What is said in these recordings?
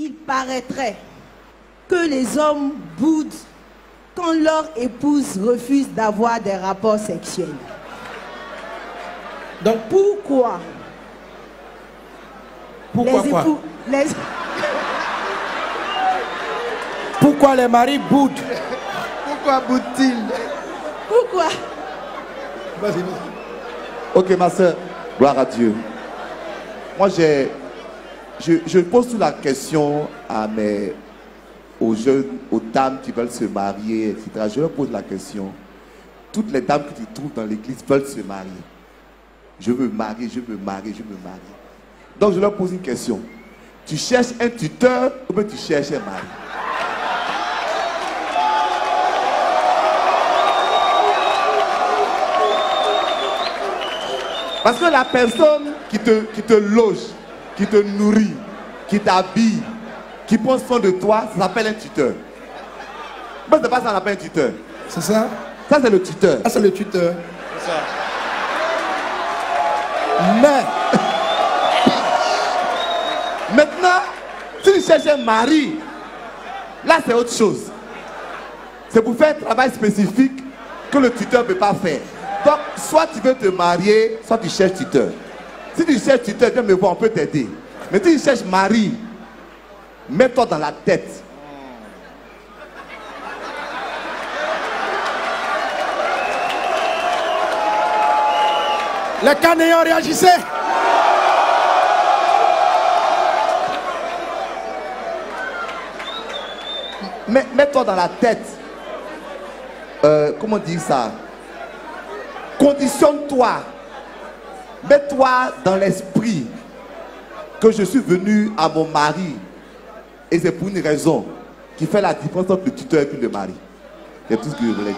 il paraîtrait que les hommes boudent quand leur épouse refuse d'avoir des rapports sexuels. Donc, pourquoi Pourquoi les maris boudent? Pourquoi boudent-ils? Pourquoi? Vas-y. Ok, ma soeur, gloire à Dieu. Moi, je pose toute la question aux jeunes, aux dames qui veulent se marier, etc. Je leur pose la question. Toutes les dames que tu trouves dans l'église veulent se marier. Je veux me marier, je veux me marier, je veux me marier. Donc, je leur pose une question. Tu cherches un tuteur ou bien tu cherches un mari? Parce que la personne qui te loge, qui te nourrit, qui t'habille, qui prend soin de toi, ça s'appelle un tuteur. Mais c'est pas ça qu'on appelle un tuteur. C'est ça? Ça, c'est le tuteur. Ça, c'est le tuteur. C'est ça. Mais, maintenant, si tu cherches un mari, là, c'est autre chose. C'est pour faire un travail spécifique que le tuteur ne peut pas faire. Donc, soit tu veux te marier, soit tu cherches tuteur. Si tu cherches tuteur, viens me voir, on peut t'aider. Mais si tu cherches mari, mets-toi dans la tête. les Canéens réagissaient. Mets-toi dans la tête. Comment dire ça? Conditionne-toi. Mets-toi dans l'esprit que je suis venu à mon mari. Et c'est pour une raison qui fait la différence entre le tuteur et le mari. C'est tout ce que je voulais dire.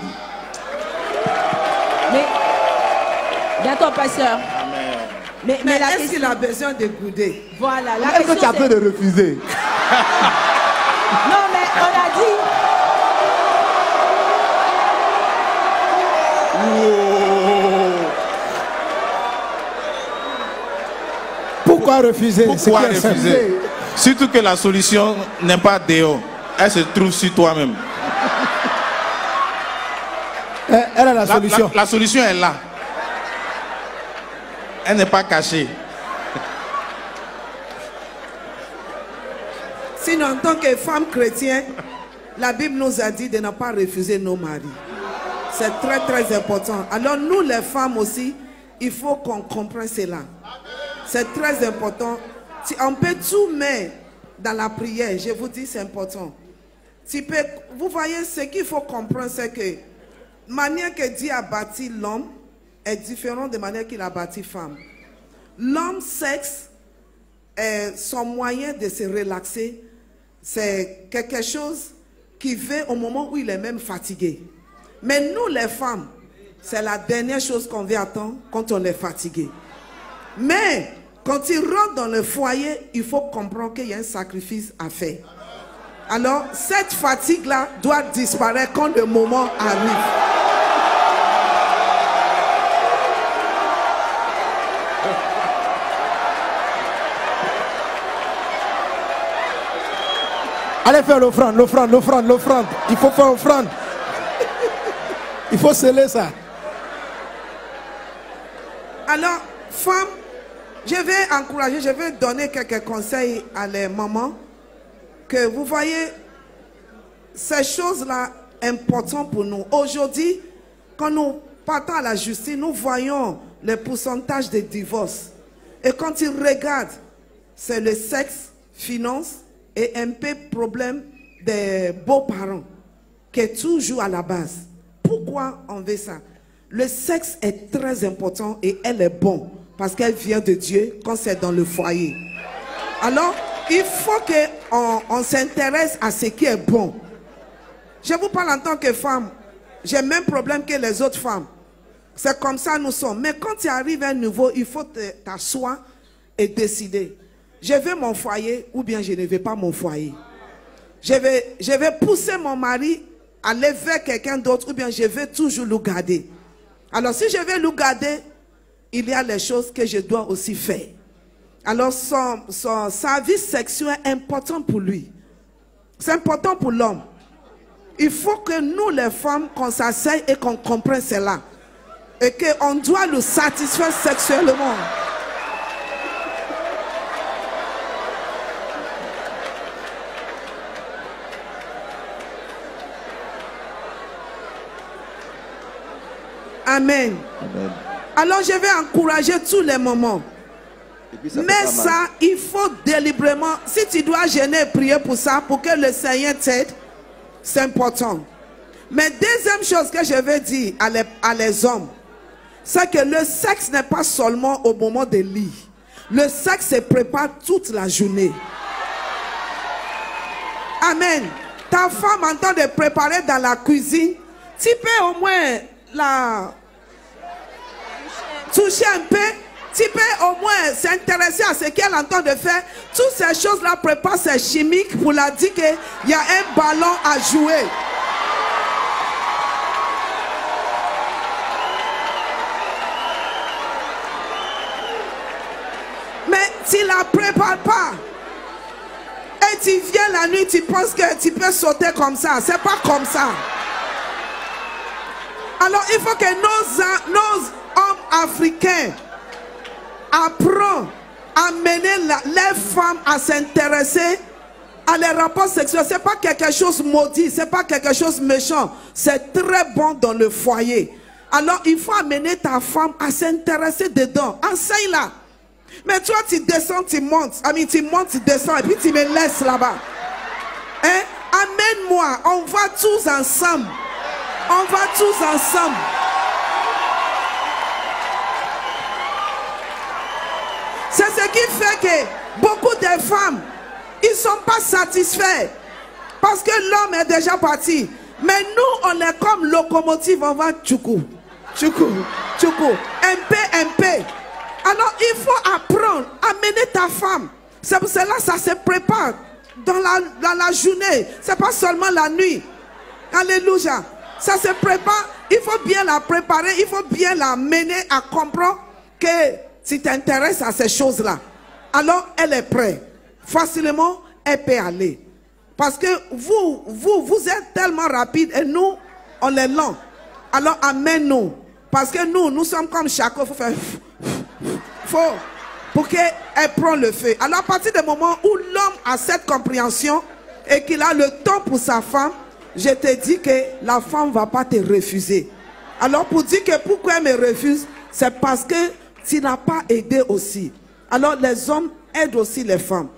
Mais, d'accord, pasteur. Mais est-ce qu'il a besoin de goûter? Voilà. Est-ce que tu as peur de refuser? Non, mais on a dit. Pourquoi refuser? Pourquoi refuser? Surtout que la solution n'est pas dehors. Elle se trouve sur toi-même. Elle a la solution. La solution est là. Elle n'est pas cachée. Sinon, en tant que femme chrétienne, la Bible nous a dit de ne pas refuser nos maris. C'est très très important. Alors nous les femmes aussi, il faut qu'on comprenne cela. C'est très important. On peut tout mettre dans la prière. Je vous dis, c'est important. Vous voyez, ce qu'il faut comprendre, c'est que la manière que Dieu a bâti l'homme est différente de la manière qu'il a bâti femme. L'homme sexe, son moyen de se relaxer, c'est quelque chose qui vient au moment où il est même fatigué. Mais nous, les femmes, c'est la dernière chose qu'on veut attendre quand on est fatigué. Mais quand il rentre dans le foyer, il faut comprendre qu'il y a un sacrifice à faire. Alors, cette fatigue-là doit disparaître quand le moment arrive. Allez faire l'offrande, l'offrande, l'offrande, l'offrande. Il faut faire l'offrande. Il faut sceller ça. Alors, femmes, je vais encourager, je vais donner quelques conseils à les mamans. Que vous voyez, ces choses-là importantes pour nous. Aujourd'hui, quand nous partons à la justice, nous voyons le pourcentage de divorce. Et quand ils regardent, c'est le sexe, finance et un peu problème des beaux-parents qui est toujours à la base. Pourquoi on veut ça? Le sexe est très important et elle est bonne parce qu'elle vient de Dieu quand c'est dans le foyer. Alors, il faut qu'on s'intéresse à ce qui est bon. Je vous parle en tant que femme. J'ai le même problème que les autres femmes. C'est comme ça nous sommes. Mais quand tu arrives à un niveau, il faut t'asseoir et décider. Je veux mon foyer ou bien je ne veux pas mon foyer. Je vais pousser mon mari à aller vers quelqu'un d'autre ou bien je vais toujours le garder. Alors si je vais le garder, il y a les choses que je dois aussi faire. Alors sa vie sexuelle est importante pour lui. C'est important pour l'homme. Il faut que nous les femmes, qu'on s'asseye et qu'on comprenne cela. Et qu'on doit le satisfaire sexuellement. Amen. Amen. Alors je vais encourager tous les moments. Mais ça, il faut délibérément, si tu dois gêner et prier pour ça, pour que le Seigneur t'aide, c'est important. Mais deuxième chose que je veux dire à les hommes, c'est que le sexe n'est pas seulement au moment de lit. Le sexe se prépare toute la journée. Amen. Ta femme en train de préparer dans la cuisine, tu peux au moins la toucher un peu. Tu peux au moins s'intéresser à ce qu'elle entend de faire. Toutes ces choses-là préparent ses chimiques pour la dire qu'il y a un ballon à jouer. Mais tu ne la prépares pas. Et tu viens la nuit, tu penses que tu peux sauter comme ça. C'est pas comme ça. Alors il faut que nos hommes africains apprend à mener les femmes à s'intéresser à les rapports sexuels. Ce n'est pas quelque chose maudit, ce n'est pas quelque chose méchant. C'est très bon dans le foyer. Alors il faut amener ta femme à s'intéresser dedans. Enseigne-la. Mais toi tu descends, tu montes. Tu montes, tu descends et puis tu me laisses là-bas. Hein? Amène-moi. On va tous ensemble. On va tous ensemble. C'est ce qui fait que beaucoup de femmes, ils ne sont pas satisfaits. Parce que l'homme est déjà parti. Mais nous, on est comme locomotive, on va tchoukou, tchoukou, tchoukou, un peu. Alors il faut apprendre à mener ta femme. C'est pour cela que ça se prépare dans la journée. Ce n'est pas seulement la nuit. Alléluia. Ça se prépare. Il faut bien la préparer. Il faut bien la mener à comprendre que si tu t'intéresses à ces choses-là, alors elle est prête. Facilement, elle peut aller. Parce que vous êtes tellement rapide et nous, on est lent. Alors amène-nous. Parce que nous sommes comme Chaco. Il faut faire... pour qu'elle prenne le feu. Alors à partir du moment où l'homme a cette compréhension et qu'il a le temps pour sa femme, je te dis que la femme ne va pas te refuser. Alors pour dire que pourquoi elle me refuse, c'est parce que tu n'as pas aidé aussi. Alors les hommes aident aussi les femmes.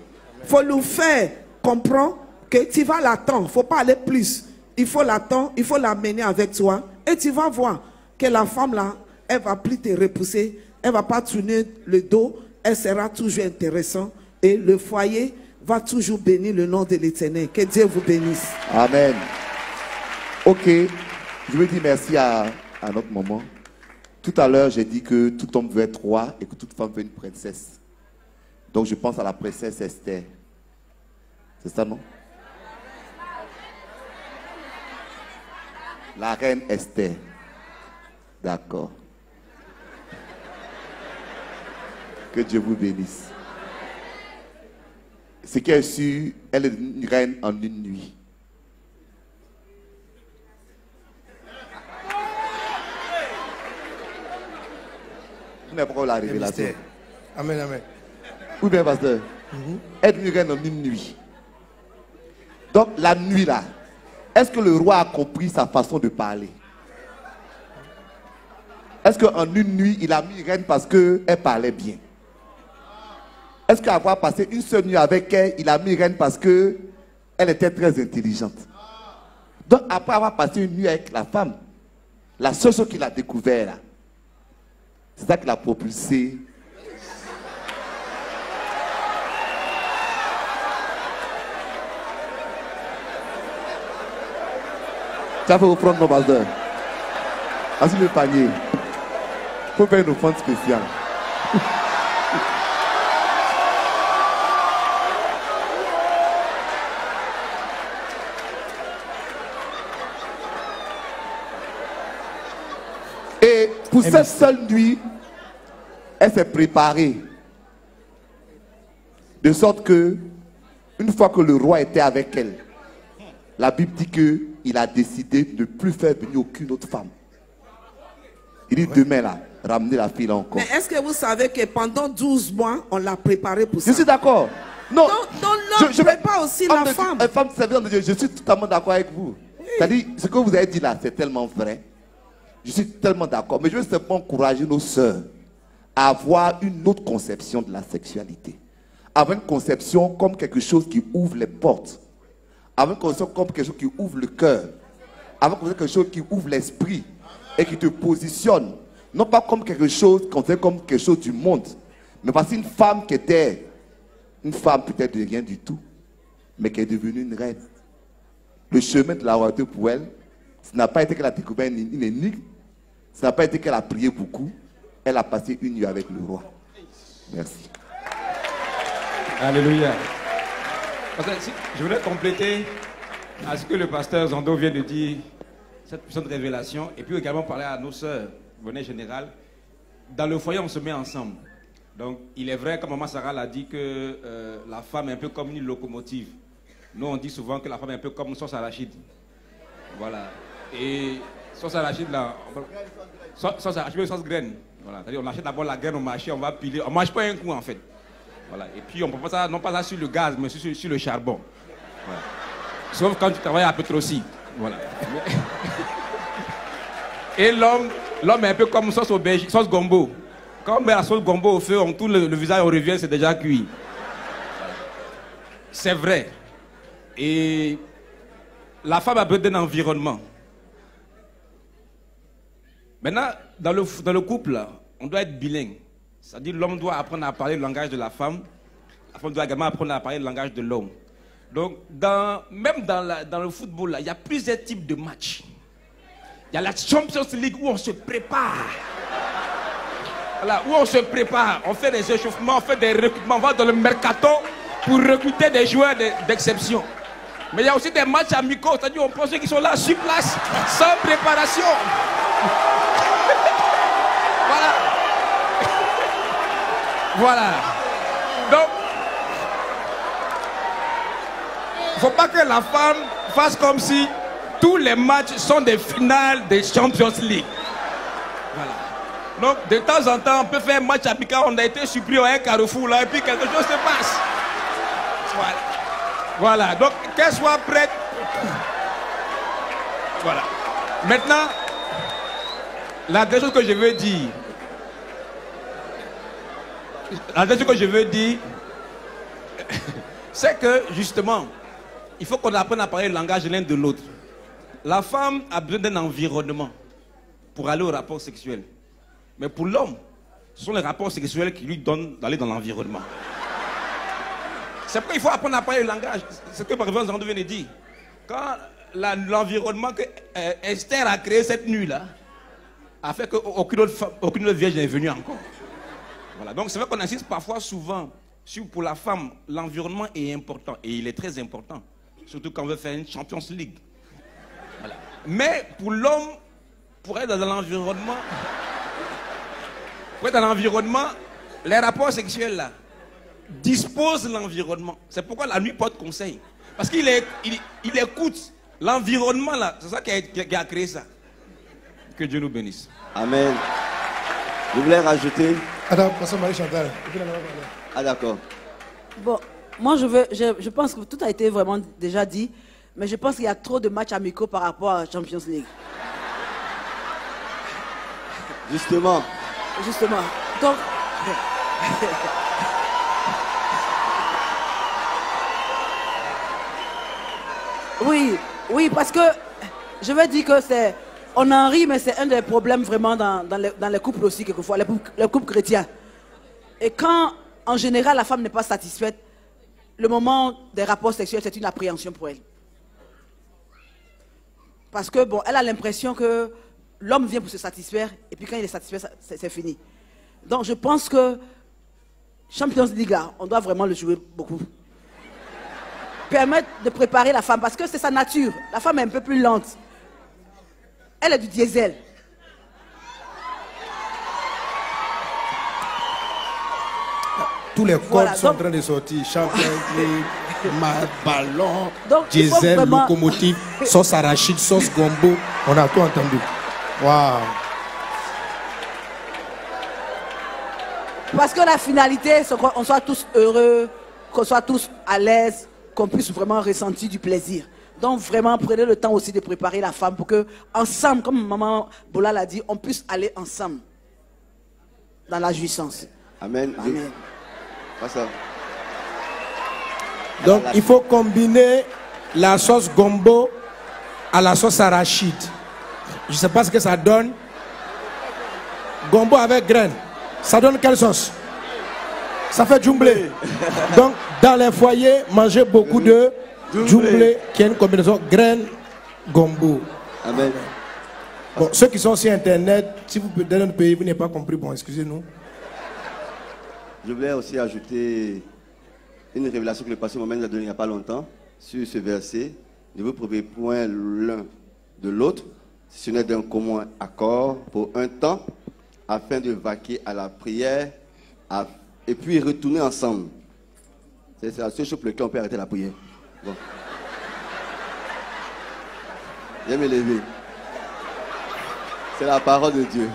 Il faut nous faire comprendre que tu vas l'attendre. Il ne faut pas aller plus. Il faut l'attendre, il faut l'amener avec toi. Et tu vas voir que la femme là, elle ne va plus te repousser. Elle ne va pas tourner le dos. Elle sera toujours intéressante. Et le foyer va toujours bénir le nom de l'Éternel. Que Dieu vous bénisse. Amen. Ok. Je veux dire merci à notre maman. Tout à l'heure, j'ai dit que tout homme veut être roi et que toute femme veut une princesse. Donc je pense à la princesse Esther. C'est ça, non? La reine Esther. D'accord. Que Dieu vous bénisse. Ce qui est sûr, elle est une reine en une nuit. Vous n'avez pas la révélation. Amen, amen. Oui, bien, pasteur. Elle est une reine en une nuit. Donc, la nuit là, est-ce que le roi a compris sa façon de parler? Est-ce qu'en une nuit, il a mis reine parce qu'elle parlait bien? Est-ce qu'avoir passé une seule nuit avec elle, il a mis reine parce qu'elle était très intelligente? Donc, après avoir passé une nuit avec la femme, la seule chose qu'il a découvert là, c'est ça qui l'a propulsé. Ça fait reprendre nos pasteur. Vas-y le panier. Il faut faire une offrande spéciale. Et pour cette seule nuit, elle s'est préparée De sorte que, une fois que le roi était avec elle, la Bible dit qu'il a décidé de ne plus faire venir aucune autre femme. Il dit demain là, ramenez la fille là encore. Mais est-ce que vous savez que pendant 12 mois, on l'a préparé pour ça? Je suis d'accord. Non, Donc l'homme prépare aussi la femme. Une femme serviante de Dieu, je suis totalement d'accord avec vous. Oui. C'est-à-dire, ce que vous avez dit là, c'est tellement vrai. Je suis tellement d'accord. Mais je veux simplement encourager nos sœurs à avoir une autre conception de la sexualité. Avoir une conception comme quelque chose qui ouvre les portes. Avoir une conception comme quelque chose qui ouvre le cœur. Avoir une conception quelque chose qui ouvre l'esprit. Et qui te positionne. Non pas comme quelque chose, comme quelque chose du monde. Mais parce qu'une femme qui était une femme peut-être de rien du tout, mais qui est devenue une reine. Le chemin de la royauté pour elle, ce n'a pas été qu'elle a découvert une énigme, ce n'a pas été qu'elle a prié beaucoup, elle a passé une nuit avec le roi. Merci. Alléluia. Je voulais compléter à ce que le pasteur Zando vient de dire, cette puissante révélation, et puis également parler à nos sœurs, Bonnet Général. Dans le foyer, on se met ensemble. Donc, il est vrai, comme maman Sarah l'a dit, que la femme est un peu comme une locomotive. Nous, on dit souvent que la femme est un peu comme une sauce arachide. Voilà. Et sauce arachide, là, sauce arachide, sauce graine. Voilà. C'est-à-dire, on achète d'abord la graine au marché, on va piler. On ne mange pas un coup, en fait. Voilà. Et puis, on ne prend pas ça, non pas ça sur le gaz, mais sur le charbon. Voilà. Sauf quand tu travailles à Petrosi. Voilà. Et l'homme est un peu comme sauce aubergine, sauce gombo. Quand on met la sauce gombo au feu, on tourne le visage, on revient, c'est déjà cuit. C'est vrai. Et la femme a besoin d'un environnement. Maintenant, dans le couple, on doit être bilingue. C'est-à-dire l'homme doit apprendre à parler le langage de la femme. La femme doit également apprendre à parler le langage de l'homme. Donc, même dans le football, il y a plusieurs types de matchs. Il y a la Champions League où on se prépare. Voilà, où on se prépare. On fait des échauffements, on fait des recrutements. On va dans le mercato pour recruter des joueurs d'exception. Mais il y a aussi des matchs amicaux. C'est-à-dire on prend ceux qui sont là sur place, sans préparation. Voilà. Voilà. Donc, il ne faut pas que la femme fasse comme si tous les matchs sont des finales des Champions League. Voilà. Donc, de temps en temps, on peut faire un match amical. On a été surpris à un carrefour là, et puis quelque chose se passe. Voilà. Voilà. Donc, qu'elle soit prête. Voilà. Maintenant, la deuxième chose que je veux dire. C'est que, justement, il faut qu'on apprenne à parler le langage l'un de l'autre. La femme a besoin d'un environnement pour aller au rapport sexuel. Mais pour l'homme, ce sont les rapports sexuels qui lui donnent d'aller dans l'environnement. C'est pourquoi il faut apprendre à parler le langage. C'est ce que par exemple Zando vient de dire. Quand l'environnement que Esther a créé cette nuit-là a fait qu'aucune autre vierge n'est venue encore. Voilà. Donc c'est vrai qu'on insiste parfois souvent sur pour la femme, l'environnement est important. Et il est très important. Surtout quand on veut faire une Champions League. Voilà. Mais pour l'homme, pour être dans l'environnement, les rapports sexuels là disposent l'environnement. C'est pourquoi la nuit porte conseil. Parce qu'il écoute l'environnement là. C'est ça qui a créé ça. Que Dieu nous bénisse. Amen. Je voulais rajouter. Attends, passons Marie-Chantal. Ah d'accord. Bon, moi je pense que tout a été vraiment déjà dit. Mais je pense qu'il y a trop de matchs amicaux par rapport à la Champions League. Justement. Donc... Oui, parce que je veux dire que c'est... On en rit, mais c'est un des problèmes vraiment dans les couples aussi, quelquefois, les couples chrétiens. Et quand, en général, la femme n'est pas satisfaite, le moment des rapports sexuels, c'est une appréhension pour elle. Parce que, bon, elle a l'impression que l'homme vient pour se satisfaire, et puis quand il est satisfait, c'est fini. Donc, je pense que Champions League, on doit vraiment le jouer beaucoup. Permettre de préparer la femme, parce que c'est sa nature. La femme est un peu plus lente. Elle est du diesel. Tous les corps Voilà, sont donc- en train de sortir. Champion, ballon, Donc, il faut diesel, vraiment- locomotive, sauce arachide, sauce gombo. On a tout entendu. Waouh. Parce que la finalité, c'est qu'on soit tous heureux, qu'on soit tous à l'aise, qu'on puisse vraiment ressentir du plaisir. Donc vraiment, prenez le temps aussi de préparer la femme pour que, ensemble, comme maman Bola l'a dit, on puisse aller ensemble dans la jouissance. Amen. Amen. Pas ça. Donc, il faut combiner la sauce gombo à la sauce arachide. Je ne sais pas ce que ça donne. Gombo avec graines. Ça donne quelle sauce? Ça fait djumblé. Donc, dans les foyers, mangez beaucoup de djumblé, qui est une combinaison graines gombo. Amen. Bon, ceux qui sont sur Internet, si vous dans notre pays, vous n'avez pas compris, bon, excusez-nous. Je voulais aussi ajouter une révélation que le pasteur Mohamed nous a donnée il n'y a pas longtemps sur ce verset. Ne vous privez point l'un de l'autre, si ce n'est d'un commun accord pour un temps, afin de vaquer à la prière et puis retourner ensemble. C'est la seule chose pour laquelle on peut arrêter la prière. Bon. Viens me lever. C'est la parole de Dieu.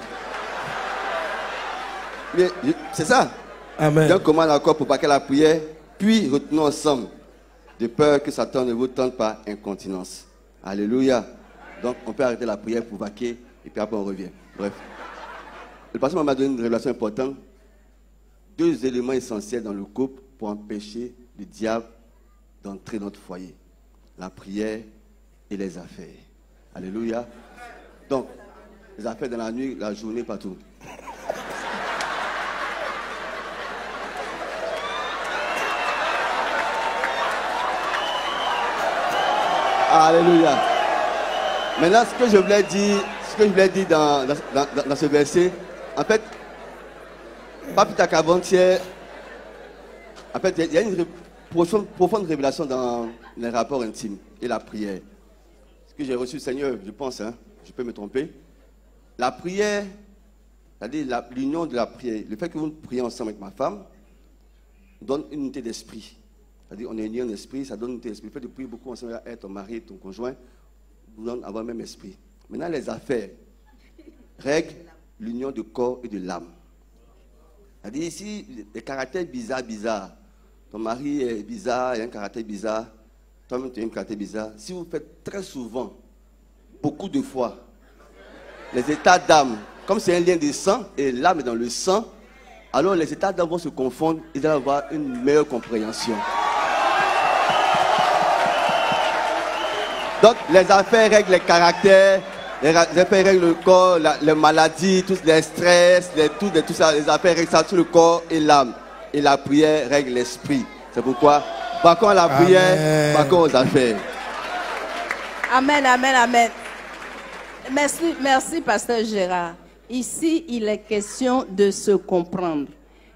Mais c'est ça. Amen. D'un commun accord pour vaquer à la prière, puis retournons ensemble, de peur que Satan ne vous tente par incontinence. Alléluia. Donc on peut arrêter la prière pour vaquer et puis après on revient. Bref. Le pasteur m'a donné une révélation importante. 2 éléments essentiels dans le couple pour empêcher le diable d'entrer dans notre foyer. La prière et les affaires. Alléluia. Donc, les affaires dans la nuit, la journée, partout. Alléluia. Maintenant, ce que je voulais dire dans ce verset, en fait, pas plus tard qu'avant-hier, en fait, il y a une profonde révélation dans les rapports intimes et la prière. Ce que j'ai reçu, Seigneur, je pense, hein, je peux me tromper. La prière, c'est-à-dire l'union de la prière, le fait que vous priez ensemble avec ma femme, donne une unité d'esprit. C'est-à-dire on est unis en esprit, ça donne une unité d'esprit. Le fait de prier beaucoup ensemble avec ton mari, ton conjoint, vous donne avoir le même esprit. Maintenant, les affaires règlent l'union de corps et de l'âme. C'est-à-dire ici, les caractères bizarres. Ton mari est bizarre, il a un caractère bizarre. Toi-même, tu as un caractère bizarre. Si vous faites très souvent, beaucoup de fois, les états d'âme, comme c'est un lien de sang et l'âme est dans le sang, alors les états d'âme vont se confondre et vont avoir une meilleure compréhension. Donc, les affaires règlent les caractères, les affaires règlent le corps, les maladies, tous les stress, tout ça, les affaires règlent ça sur le corps et l'âme. Et la prière règle l'esprit. C'est pourquoi, par contre, la prière, par contre, aux affaires. Amen, amen, amen. Merci, pasteur Gérard. Ici, il est question de se comprendre.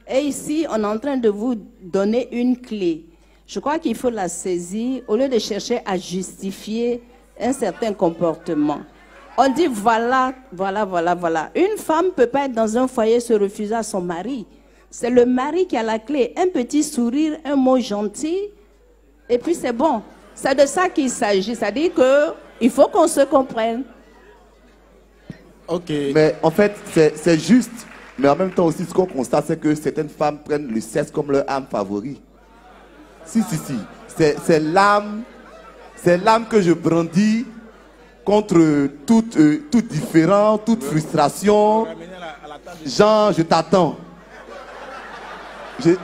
Et ici, on est en train de vous donner une clé. Je crois qu'il faut la saisir au lieu de chercher à justifier un certain comportement. On dit voilà. Une femme ne peut pas être dans un foyer et se refuser à son mari. C'est le mari qui a la clé. Un petit sourire, un mot gentil, et puis c'est bon. C'est de ça qu'il s'agit. C'est-à-dire qu'il faut qu'on se comprenne. Ok. Mais en fait, c'est juste. Mais en même temps aussi, ce qu'on constate, c'est que certaines femmes prennent le sexe comme leur âme favorite. Si. C'est l'âme que je brandis contre toute différence, toute frustration. Genre, je t'attends.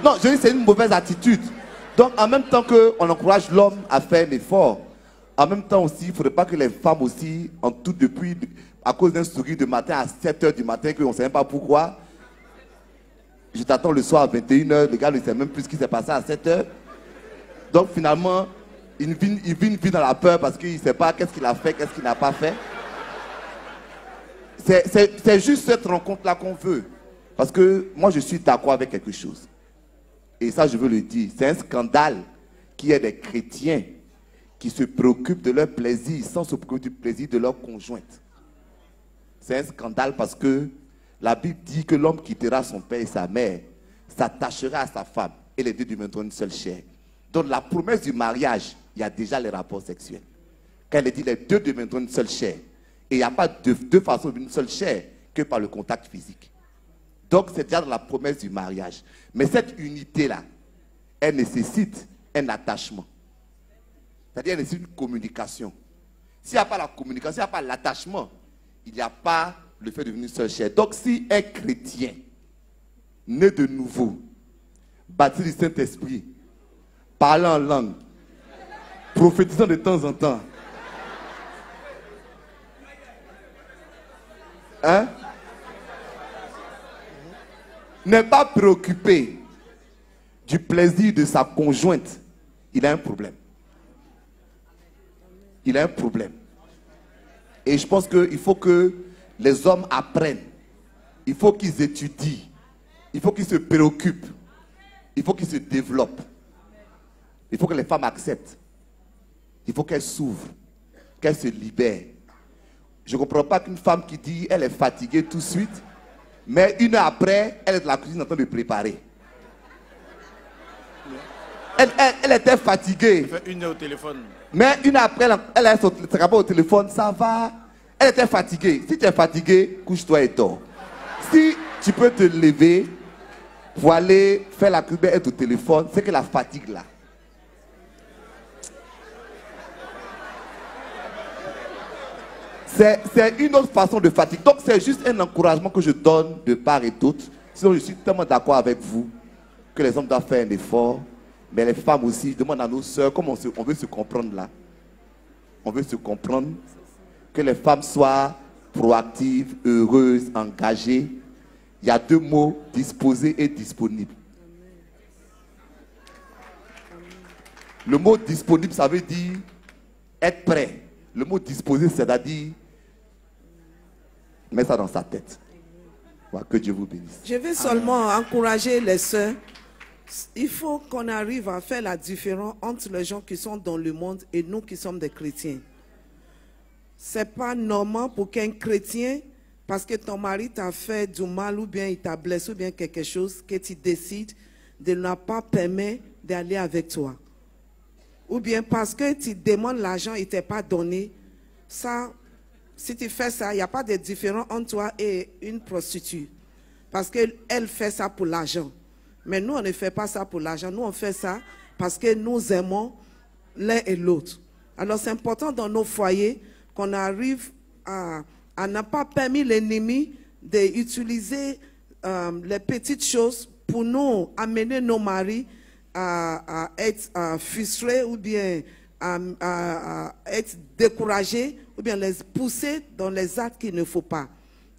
Non, je dis c'est une mauvaise attitude. Donc, en même temps qu'on encourage l'homme à faire un effort, en même temps aussi, il ne faudrait pas que les femmes aussi, en tout depuis, à cause d'un sourire de matin à 7h du matin, qu'on ne sait même pas pourquoi, je t'attends le soir à 21h, le gars ne sait même plus ce qui s'est passé à 7h. Donc, finalement, il vit dans la peur parce qu'il ne sait pas qu'est-ce qu'il a fait, qu'est-ce qu'il n'a pas fait. C'est juste cette rencontre-là qu'on veut. Parce que moi, je suis d'accord avec quelque chose. Et ça, je veux le dire. C'est un scandale qu'il y ait des chrétiens qui se préoccupent de leur plaisir sans se préoccuper du plaisir de leur conjointe. C'est un scandale parce que la Bible dit que l'homme quittera son père et sa mère s'attachera à sa femme et les deux deviendront une seule chair. Donc la promesse du mariage, il y a déjà les rapports sexuels. Quand elle dit les deux deviendront une seule chair. Et il n'y a pas deux façons d'une seule chair que par le contact physique. Donc c'est déjà dans la promesse du mariage. Mais cette unité-là, elle nécessite un attachement. C'est-à-dire elle nécessite une communication. S'il n'y a pas la communication, s'il n'y a pas l'attachement, il n'y a pas le fait de devenir une seule chair. Donc si un chrétien, né de nouveau, baptisé du Saint-Esprit, parlant en langue, prophétisant de temps en temps, hein, n'est pas préoccupé du plaisir de sa conjointe, il a un problème. Il a un problème. Et je pense qu'il faut que les hommes apprennent. Il faut qu'ils étudient. Il faut qu'ils se préoccupent. Il faut qu'ils se développent. Il faut que les femmes acceptent. Il faut qu'elles s'ouvrent. Qu'elles se libèrent. Je ne comprends pas qu'une femme qui dit elle est fatiguée tout de suite, mais une heure après, elle est dans la cuisine en train de préparer. Elle était fatiguée. Elle fait une heure au téléphone. Mais une heure après, elle a son rapport au téléphone, ça va. Elle était fatiguée. Si tu es fatigué, couche-toi et dors. Si tu peux te lever pour aller faire la cuisine et être au téléphone, c'est que la fatigue là. C'est une autre façon de fatigue. Donc c'est juste un encouragement que je donne de part et d'autre. Sinon je suis tellement d'accord avec vous que les hommes doivent faire un effort. Mais les femmes aussi, je demande à nos sœurs, comment on veut se comprendre là. On veut se comprendre. Que les femmes soient proactives, heureuses, engagées. Il y a deux mots, disposé et disponible. Le mot disponible, ça veut dire être prêt. Le mot disposé, c'est-à-dire mettre ça dans sa tête. Voilà, que Dieu vous bénisse. Je vais seulement encourager les sœurs. Il faut qu'on arrive à faire la différence entre les gens qui sont dans le monde et nous qui sommes des chrétiens. Ce n'est pas normal pour qu'un chrétien, parce que ton mari t'a fait du mal ou bien il t'a blessé ou bien quelque chose, que tu décides de ne pas permettre d'aller avec toi. Ou bien parce que tu demandes l'argent et ne t'est pas donné. Ça, si tu fais ça, il n'y a pas de différence entre toi et une prostituée. Parce qu'elle fait ça pour l'argent. Mais nous, on ne fait pas ça pour l'argent. Nous, on fait ça parce que nous aimons l'un et l'autre. Alors, c'est important dans nos foyers qu'on arrive à ne pas permis l'ennemi d'utiliser les petites choses pour nous amener nos maris à être frustrés ou bien à être découragés ou bien les pousser dans les actes qu'il ne faut pas.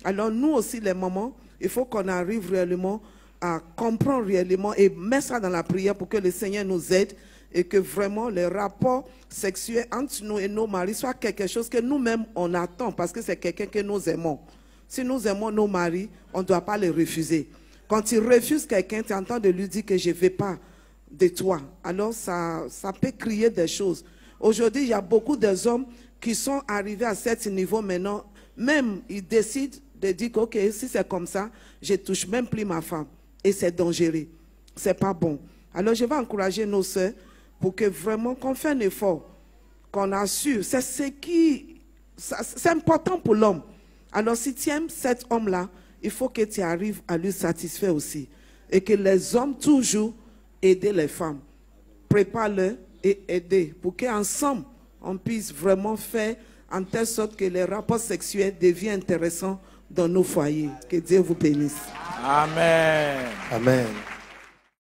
Alors, nous aussi, les mamans, il faut qu'on arrive réellement à comprendre réellement et mettre ça dans la prière pour que le Seigneur nous aide et que vraiment les rapports sexuels entre nous et nos maris soient quelque chose que nous-mêmes on attend parce que c'est quelqu'un que nous aimons. Si nous aimons nos maris, on ne doit pas les refuser. Quand tu refuses quelqu'un, tu entends de lui dire que je ne veux pas de toi. Alors ça peut crier des choses. Aujourd'hui, il y a beaucoup d'hommes qui sont arrivés à ce niveau maintenant. Même ils décident de dire que ok, si c'est comme ça, je ne touche même plus ma femme. Et c'est dangereux. Ce n'est pas bon. Alors je vais encourager nos sœurs pour que vraiment qu'on fasse un effort, qu'on assure. C'est important pour l'homme. Alors si tu aimes cet homme-là, il faut que tu arrives à lui satisfaire aussi. Et que les hommes toujours aident les femmes. Prépare-les et aider pour qu'ensemble, on puisse vraiment faire en telle sorte que les rapports sexuels deviennent intéressants dans nos foyers. Que Dieu vous bénisse. Amen. Amen.